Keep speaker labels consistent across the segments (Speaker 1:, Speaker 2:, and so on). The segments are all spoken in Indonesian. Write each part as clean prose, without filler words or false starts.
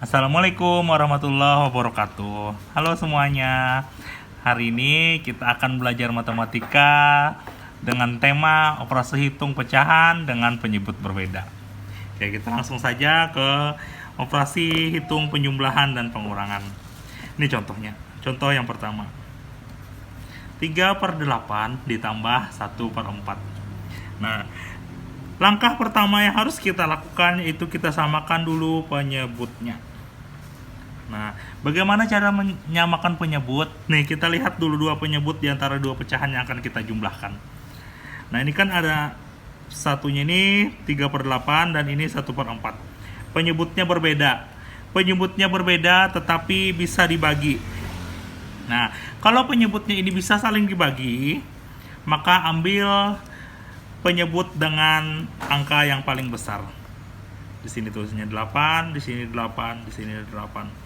Speaker 1: Assalamualaikum warahmatullahi wabarakatuh. Halo semuanya. Hari ini kita akan belajar matematika dengan tema operasi hitung pecahan dengan penyebut berbeda. Oke, kita langsung saja ke operasi hitung penjumlahan dan pengurangan. Ini contohnya. Contoh yang pertama. 3/8 ditambah 1/4. Nah, langkah pertama yang harus kita lakukan yaitu kita samakan dulu penyebutnya. Nah, bagaimana cara menyamakan penyebut? Nih, kita lihat dulu dua penyebut di antara dua pecahan yang akan kita jumlahkan. Nah, ini kan ada satunya ini 3/8 dan ini 1/4. Penyebutnya berbeda. Penyebutnya berbeda tetapi bisa dibagi. Nah, kalau penyebutnya ini bisa saling dibagi, maka ambil penyebut dengan angka yang paling besar. Di sini tulisnya 8, di sini 8, di sini 8.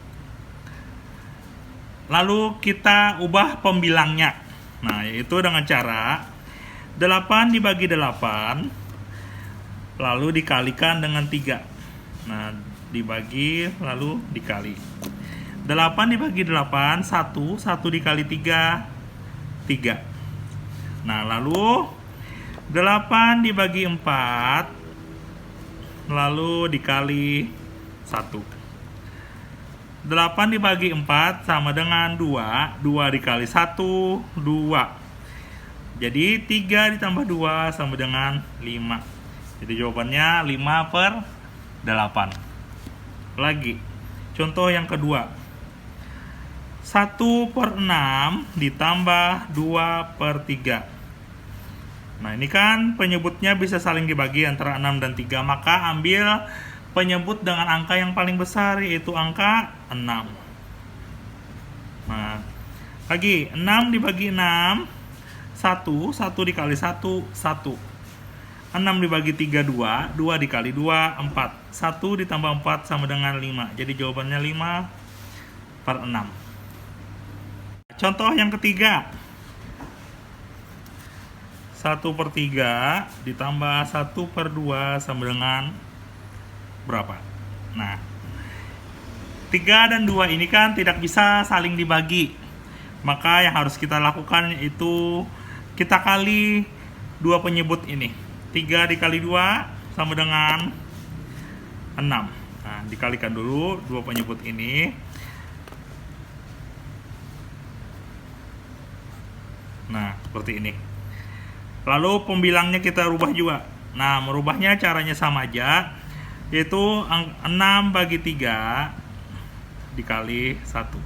Speaker 1: Lalu kita ubah pembilangnya. Nah, yaitu dengan cara 8 dibagi 8 lalu dikalikan dengan 3. Nah, dibagi lalu dikali. 8 dibagi 8, 1 dikali 3, 3. Nah, lalu 8 dibagi 4 lalu dikali 1. 8 dibagi 4 sama dengan 2. 2 dikali 1, 2. Jadi 3 ditambah 2 sama dengan 5. Jadi jawabannya 5/8. Lagi, contoh yang kedua. 1/6 ditambah 2/3. Nah, ini kan penyebutnya bisa saling dibagi antara 6 dan 3, maka ambil penyebut dengan angka yang paling besar, yaitu angka 6. Nah, lagi 6 dibagi 6, 1 dikali 1, 1. 6 dibagi 3, 2. 2 dikali 2, 4. 1 ditambah 4 sama dengan 5. Jadi jawabannya 5/6. Contoh yang ketiga. 1/3 ditambah 1/2 sama dengan berapa? Nah, 3 dan 2 ini kan tidak bisa saling dibagi. Maka yang harus kita lakukan yaitu kita kali dua penyebut ini. 3 dikali 2 sama dengan 6. Nah, dikalikan dulu dua penyebut ini. Nah, seperti ini. Lalu pembilangnya kita rubah juga. Nah, merubahnya caranya sama aja, yaitu 6 bagi 3 dikali 1.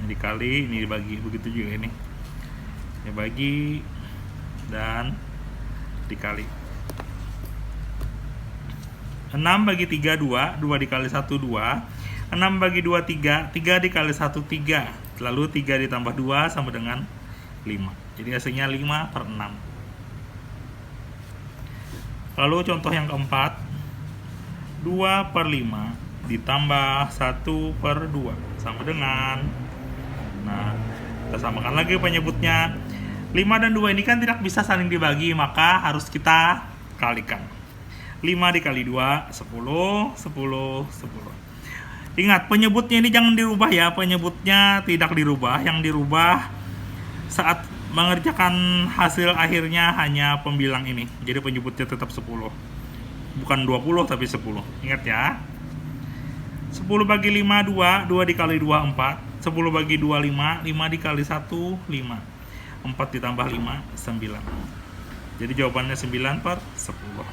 Speaker 1: Ini dikali, ini dibagi, begitu juga ini. Ini bagi dan dikali. 6 bagi 3, 2. 2 dikali 1, 2. 6 bagi 2, 3. 3 dikali 1, 3. Lalu 3 ditambah 2 sama dengan 5. Jadi hasilnya 5/6. Lalu contoh yang keempat. 2/5 ditambah 1/2 sama dengan, nah, kita samakan lagi penyebutnya. 5 dan 2 ini kan tidak bisa saling dibagi, maka harus kita kalikan. 5 dikali 2, 10, 10, 10. Ingat, penyebutnya ini jangan dirubah ya. Penyebutnya tidak dirubah. Yang dirubah saat mengerjakan hasil akhirnya hanya pembilang ini. Jadi penyebutnya tetap 10. Bukan 20 tapi 10. Ingat ya. 10 bagi 5, 2. 2 dikali 2, 4. 10 bagi 2, 5. 5 dikali 1, 5. 4 ditambah 5, 9. Jadi jawabannya 9/10.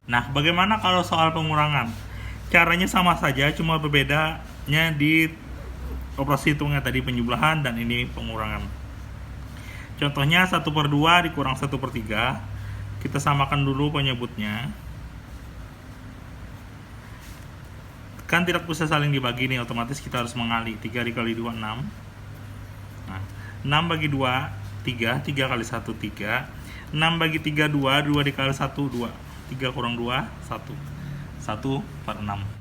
Speaker 1: Nah, bagaimana kalau soal pengurangan? Caranya sama saja, cuma berbedanya di operasi hitungnya tadi penjumlahan dan ini pengurangan. Contohnya 1/2 dikurang 1/3. Kita samakan dulu penyebutnya. Kan tidak bisa saling dibagi nih, otomatis kita harus mengali. 3 dikali 2, 6. Nah, 6 bagi 2, 3. 3 kali 1, 3. 6 bagi 3, 2. 2 dikali 1, 2. 3 kurang 2, 1. 1/6.